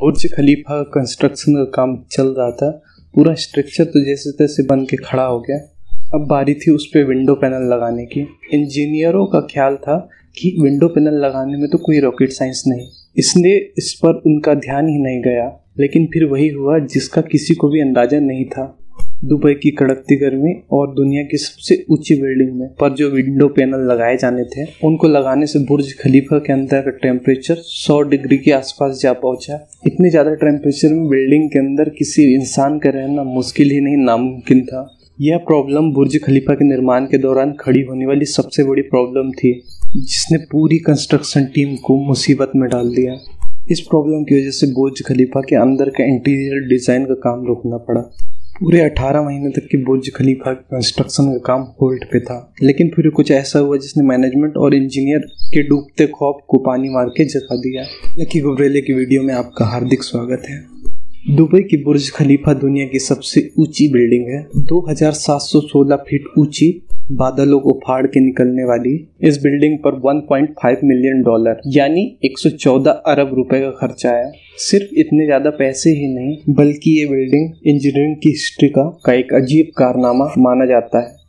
बुर्ज खलीफा construction का काम चल रहा था। पूरा स्ट्रक्चर तो जैसे तैसे बन के खड़ा हो गया। अब बारी थी उस पे विंडो पैनल लगाने की। इंजीनियरों का ख्याल था कि विंडो पैनल लगाने में तो कोई रॉकेट साइंस नहीं, इसलिए इस पर उनका ध्यान ही नहीं गया। लेकिन फिर वही हुआ जिसका किसी को भी अंदाजा नहीं था। दुबई की कड़कती गर्मी और दुनिया की सबसे ऊंची बिल्डिंग में पर जो विंडो पैनल लगाए जाने थे, उनको लगाने से बुर्ज खलीफा के अंदर का टेम्परेचर 100 डिग्री के आसपास जा पहुंचा। इतने ज़्यादा टेम्परेचर में बिल्डिंग के अंदर किसी इंसान का रहना मुश्किल ही नहीं, नामुमकिन था। यह प्रॉब्लम बुर्ज खलीफा के निर्माण के दौरान खड़ी होने वाली सबसे बड़ी प्रॉब्लम थी, जिसने पूरी कंस्ट्रक्शन टीम को मुसीबत में डाल दिया। इस प्रॉब्लम की वजह से बुर्ज खलीफा के अंदर का इंटीरियर डिज़ाइन का काम रोकना पड़ा। पूरे 18 महीने तक की बुर्ज खलीफा कंस्ट्रक्शन का काम होल्ड पे था। लेकिन फिर कुछ ऐसा हुआ जिसने मैनेजमेंट और इंजीनियर के डूबते ख्वाब को पानी मार के जगा दिया। लकी गुबरेले की वीडियो में आपका हार्दिक स्वागत है। दुबई की बुर्ज खलीफा दुनिया की सबसे ऊंची बिल्डिंग है। 2716 फीट ऊंची, बादलों को फाड़ के निकलने वाली इस बिल्डिंग पर $1.5 मिलियन यानी 114 अरब रुपए का खर्चा आया। सिर्फ इतने ज्यादा पैसे ही नहीं, बल्कि ये बिल्डिंग इंजीनियरिंग की हिस्ट्री का एक अजीब कारनामा माना जाता है।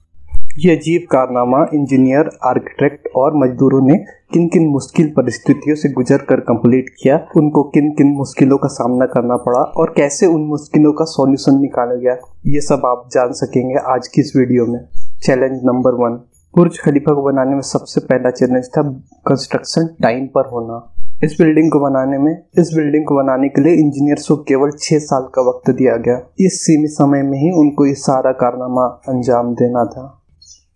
ये अजीब कारनामा इंजीनियर, आर्किटेक्ट और मजदूरों ने किन किन मुश्किल परिस्थितियों से गुजर कर कंप्लीट किया, उनको किन किन मुश्किलों का सामना करना पड़ा और कैसे उन मुश्किलों का सॉल्यूशन निकाला गया, ये सब आप जान सकेंगे आज की इस वीडियो में। चैलेंज नंबर 1, बुर्ज खलीफा को बनाने में सबसे पहला चैलेंज था कंस्ट्रक्शन टाइम पर होना। इस बिल्डिंग को बनाने के लिए इंजीनियर्स को केवल 6 साल का वक्त दिया गया। इस सीमित समय में ही उनको ये सारा कारनामा अंजाम देना था।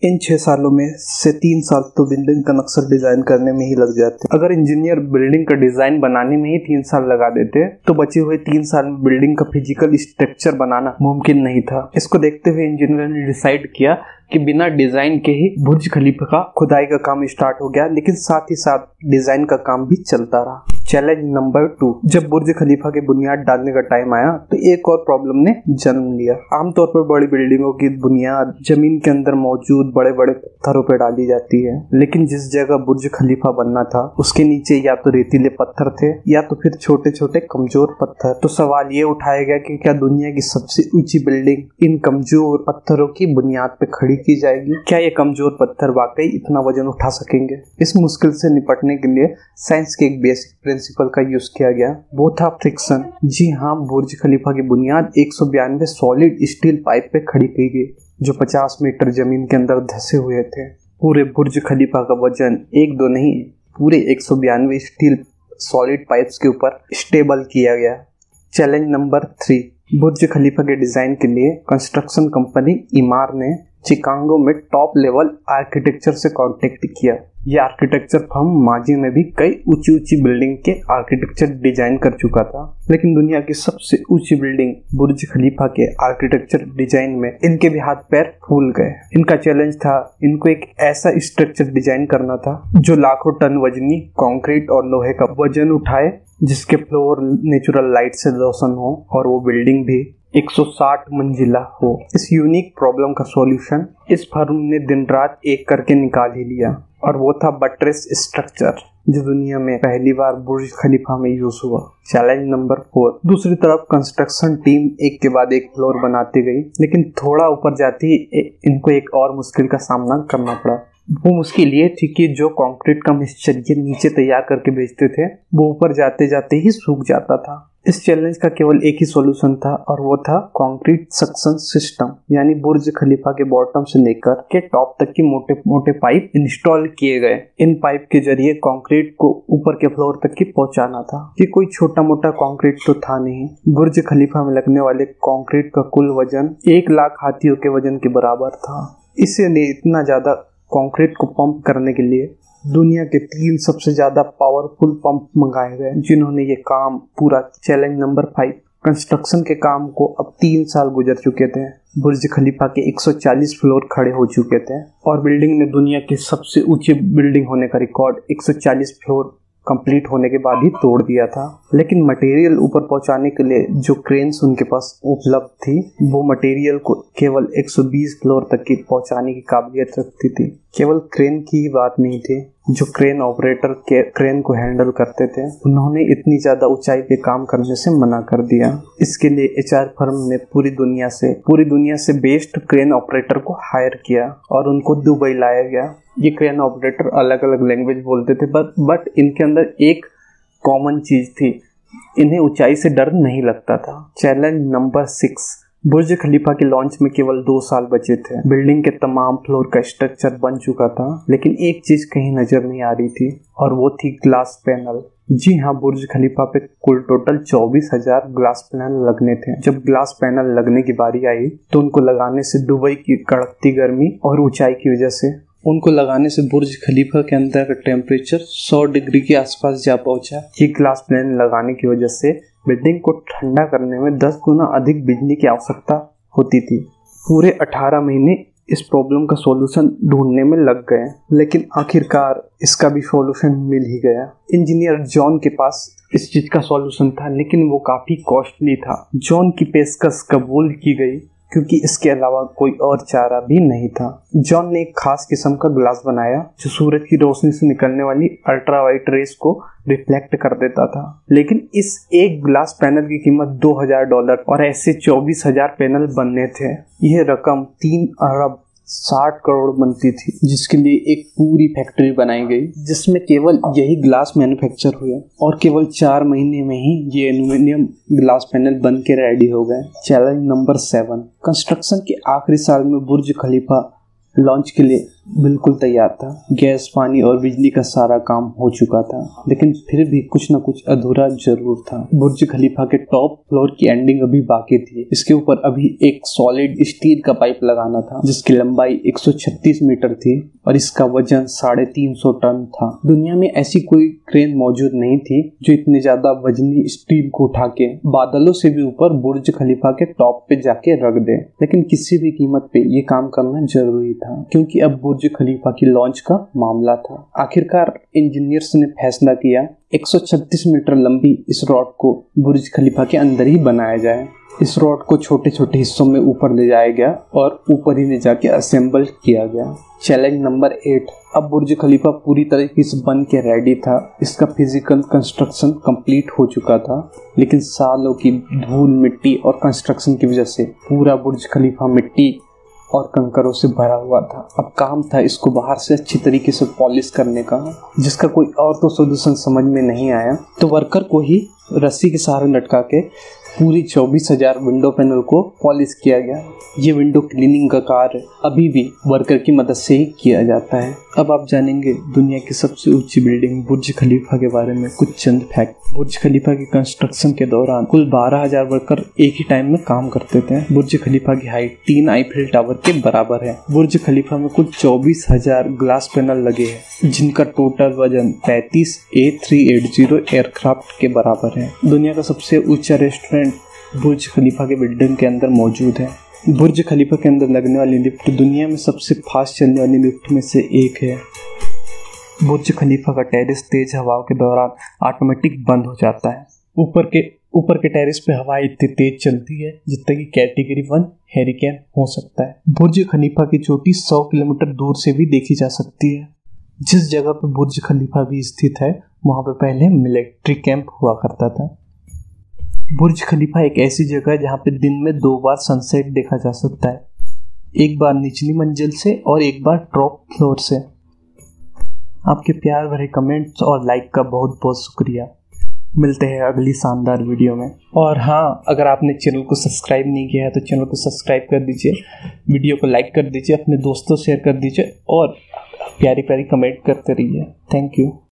इन 6 सालों में से 3 साल तो बिल्डिंग का नक्शा डिजाइन करने में ही लग जाते। अगर इंजीनियर बिल्डिंग का डिजाइन बनाने में ही 3 साल लगा देते तो बचे हुए 3 साल में बिल्डिंग का फिजिकल स्ट्रक्चर बनाना मुमकिन नहीं था। इसको देखते हुए इंजीनियर ने डिसाइड किया कि बिना डिजाइन के ही बुर्ज खलीफा का खुदाई का काम स्टार्ट हो गया, लेकिन साथ ही साथ डिजाइन का काम भी चलता रहा। चैलेंज नंबर 2, जब बुर्ज खलीफा के बुनियाद डालने का टाइम आया तो एक और प्रॉब्लम ने जन्म लिया। आमतौर पर बड़ी बिल्डिंगों की बुनियाद जमीन के अंदर मौजूद बड़े बड़े पत्थरों पर डाली जाती है, लेकिन जिस जगह बुर्ज खलीफा बनना था उसके नीचे या तो रेतीले पत्थर थे या तो फिर छोटे छोटे कमजोर पत्थर। तो सवाल ये उठाया गया कि क्या दुनिया की सबसे ऊंची बिल्डिंग इन कमजोर पत्थरों की बुनियाद पे खड़ी की जाएगी? क्या ये कमजोर पत्थर वाकई इतना वजन उठा सकेंगे? इस मुश्किल से निपटने के लिए साइंस के एक बेसिक प्रिंसिपल का यूज किया गया, वो था फ्रिक्शन। जी हाँ, बुर्ज खलीफा की बुनियाद 192 सॉलिड स्टील पाइप पे खड़ी की गई, जो 50 मीटर जमीन के अंदर धंसे हुए थे। पूरे बुर्ज खलीफा का वजन 1-2 नहीं, पूरे 192 स्टील सॉलिड पाइप्स के ऊपर स्टेबल किया गया। चैलेंज नंबर 3, बुर्ज खलीफा के डिजाइन के लिए कंस्ट्रक्शन कंपनी इमार ने चिकागो में टॉप लेवल आर्किटेक्चर से कांटेक्ट किया। यह आर्किटेक्चर फर्म माजी में भी कई ऊंची बिल्डिंग के आर्किटेक्चर डिजाइन कर चुका था, लेकिन दुनिया की सबसे ऊंची बिल्डिंग बुर्ज खलीफा के आर्किटेक्चर डिजाइन में इनके भी हाथ पैर फूल गए। इनका चैलेंज था, इनको एक ऐसा स्ट्रक्चर डिजाइन करना था जो लाखों टन वजनी कंक्रीट और लोहे का वजन उठाए, जिसके फ्लोर नेचुरल लाइट से रोशन हो और वो बिल्डिंग भी 160 मंजिला हो। इस यूनिक प्रॉब्लम का सॉल्यूशन इस फर्म ने दिन रात एक करके निकाल ही लिया, और वो था बट्रेस स्ट्रक्चर, जो दुनिया में पहली बार बुर्ज खलीफा में यूज हुआ। चैलेंज नंबर 4, दूसरी तरफ कंस्ट्रक्शन टीम एक के बाद एक फ्लोर बनाती गई, लेकिन थोड़ा ऊपर जाती इनको एक और मुश्किल का सामना करना पड़ा। वो मुश्किल ये थी कि जो कंक्रीट का मिक्सचर ये नीचे तैयार करके बेचते थे, वो ऊपर जाते जाते ही सूख जाता था। इस चैलेंज का केवल एक ही सॉल्यूशन था, और वो था कंक्रीट सक्शन सिस्टम, यानी बुर्ज खलीफा के बॉटम से लेकर के टॉप तक की मोटे मोटे पाइप इंस्टॉल किए गए। इन पाइप के जरिए कंक्रीट को ऊपर के फ्लोर तक की पहुंचाना था। ये कोई छोटा मोटा कंक्रीट तो था नहीं। बुर्ज खलीफा में लगने वाले कंक्रीट का कुल वजन 1 लाख हाथियों के वजन के बराबर था। इसलिए इतना ज्यादा कंक्रीट को पंप करने के लिए दुनिया के 3 सबसे ज्यादा पावरफुल पंप मंगाए गए, जिन्होंने ये काम पूरा। चैलेंज नंबर 5, कंस्ट्रक्शन के काम को अब 3 साल गुजर चुके थे। बुर्ज खलीफा के 140 फ्लोर खड़े हो चुके थे और बिल्डिंग ने दुनिया की सबसे ऊंची बिल्डिंग होने का रिकॉर्ड 140 फ्लोर कंप्लीट होने के बाद ही तोड़ दिया था। लेकिन मटेरियल ऊपर पहुंचाने के लिए जो क्रेन्स उनके पास उपलब्ध थी वो मटेरियल को केवल 120 फ्लोर तक की पहुंचाने की काबिलियत रखती थी। केवल क्रेन की ही बात नहीं थी, जो क्रेन ऑपरेटर क्रेन को हैंडल करते थे उन्होंने इतनी ज्यादा ऊंचाई पे काम करने से मना कर दिया। इसके लिए एचआर फर्म ने पूरी दुनिया से बेस्ट क्रेन ऑपरेटर को हायर किया और उनको दुबई लाया गया। ये क्रेन ऑपरेटर अलग अलग लैंग्वेज बोलते थे बट इनके अंदर एक कॉमन चीज थी, इन्हें ऊंचाई से डर नहीं लगता था। चैलेंज नंबर 6, बुर्ज खलीफा के लॉन्च में केवल 2 साल बचे थे। बिल्डिंग के तमाम फ्लोर का स्ट्रक्चर बन चुका था, लेकिन एक चीज कहीं नजर नहीं आ रही थी और वो थी ग्लास पैनल। जी हाँ, बुर्ज खलीफा पे कुल टोटल 24,000 ग्लास पैनल लगने थे। जब ग्लास पैनल लगने की बारी आई तो उनको लगाने से दुबई की कड़कती गर्मी और ऊंचाई की वजह से बुर्ज खलीफा के अंदर का टेम्परेचर 100 डिग्री के आसपास जा पहुंचा। ये ग्लास पैनल लगाने की वजह से बिल्डिंग को ठंडा करने में 10 गुना अधिक बिजली की आवश्यकता होती थी। पूरे 18 महीने इस प्रॉब्लम का सॉल्यूशन ढूंढने में लग गए, लेकिन आखिरकार इसका भी सॉल्यूशन मिल ही गया। इंजीनियर जॉन के पास इस चीज का सॉल्यूशन था, लेकिन वो काफी कॉस्टली था। जॉन की पेशकश कबूल की गई क्योंकि इसके अलावा कोई और चारा भी नहीं था। जॉन ने एक खास किस्म का ग्लास बनाया जो सूरज की रोशनी से निकलने वाली अल्ट्रावायलेट रेस को रिफ्लेक्ट कर देता था। लेकिन इस एक ग्लास पैनल की कीमत $2,000 और ऐसे 24,000 पैनल बनने थे। यह रकम 3 अरब 60 करोड़ बनती थी, जिसके लिए एक पूरी फैक्ट्री बनाई गई जिसमें केवल यही ग्लास मैन्युफैक्चर हुए और केवल 4 महीने में ही ये एल्यूमिनियम ग्लास पैनल बन के रेडी हो गए। चैलेंज नंबर 7, कंस्ट्रक्शन के आखिरी साल में बुर्ज खलीफा लॉन्च के लिए बिल्कुल तैयार था। गैस, पानी और बिजली का सारा काम हो चुका था, लेकिन फिर भी कुछ न कुछ अधूरा जरूर था। बुर्ज खलीफा के टॉप फ्लोर की एंडिंग अभी बाकी थी। इसके ऊपर अभी एक सॉलिड स्टील का पाइप लगाना था जिसकी लंबाई 136 मीटर थी और इसका वजन 350 टन था। दुनिया में ऐसी कोई क्रेन मौजूद नहीं थी जो इतने ज्यादा वजनी स्टील को उठा के बादलों से भी ऊपर बुर्ज खलीफा के टॉप पे जाके रख दे। लेकिन किसी भी कीमत पे ये काम करना जरूरी था, क्योंकि अब बुर्ज खलीफा की लॉन्च का मामला था। आखिरकार इंजीनियर्स ने फैसला किया 136 मीटर लंबी इस रॉड को बुर्ज खलीफा के अंदर ही बनाया जाए। इस रॉड को छोटे छोटे हिस्सों में ऊपर ले जाया गया और ऊपर ही ले जाके असेंबल किया गया। चैलेंज नंबर 8, अब बुर्ज खलीफा पूरी तरीके से बन के रेडी था। इसका फिजिकल कंस्ट्रक्शन कंप्लीट हो चुका था, लेकिन सालों की धूल, मिट्टी और कंस्ट्रक्शन की वजह से पूरा बुर्ज खलीफा मिट्टी और कंकरों से भरा हुआ था। अब काम था इसको बाहर से अच्छी तरीके से पॉलिश करने का, जिसका कोई और तो सॉल्यूशन समझ में नहीं आया, तो वर्कर को ही रस्सी के सहारे लटका के पूरी 24,000 विंडो पैनल को पॉलिश किया गया। ये विंडो क्लीनिंग का कार्य अभी भी वर्कर की मदद से ही किया जाता है। अब आप जानेंगे दुनिया की सबसे ऊंची बिल्डिंग बुर्ज खलीफा के बारे में कुछ चंद फैक्ट। बुर्ज खलीफा के कंस्ट्रक्शन के दौरान कुल 12,000 वर्कर एक ही टाइम में काम करते थे। बुर्ज खलीफा की हाइट 3 आईफिल टावर के बराबर है। बुर्ज खलीफा में कुल 24,000 ग्लास पैनल लगे हैं, जिनका टोटल वजन 35 A380 एयरक्राफ्ट के बराबर है। दुनिया का सबसे ऊंचा रेस्टोरेंट बुर्ज खलीफा के बिल्डिंग के अंदर मौजूद है। बुर्ज खलीफा के अंदर लगने वाली लिफ्ट दुनिया में सबसे फास्ट चलने वाली लिफ्ट में से एक है। बुर्ज खलीफा का टेरेस तेज हवाओं के दौरान ऑटोमेटिक बंद हो जाता है। ऊपर के टेरेस पे हवा इतनी तेज चलती है जितने की कैटेगरी 1 हेरिकेन हो सकता है। बुर्ज खलीफा की चोटी 100 किलोमीटर दूर से भी देखी जा सकती है। जिस जगह पे बुर्ज खलीफा भी स्थित है वहाँ पे पहले मिलिट्री कैंप हुआ करता था। बुर्ज खलीफा एक ऐसी जगह है जहाँ पे दिन में 2 बार सनसेट देखा जा सकता है, एक बार निचली मंजिल से और एक बार टॉप फ्लोर से। आपके प्यार भरे कमेंट्स और लाइक का बहुत बहुत शुक्रिया। मिलते हैं अगली शानदार वीडियो में। और हाँ, अगर आपने चैनल को सब्सक्राइब नहीं किया है तो चैनल को सब्सक्राइब कर दीजिए, वीडियो को लाइक कर दीजिए, अपने दोस्तों शेयर कर दीजिए और प्यारी प्यारी कमेंट करते रहिए। Thank you.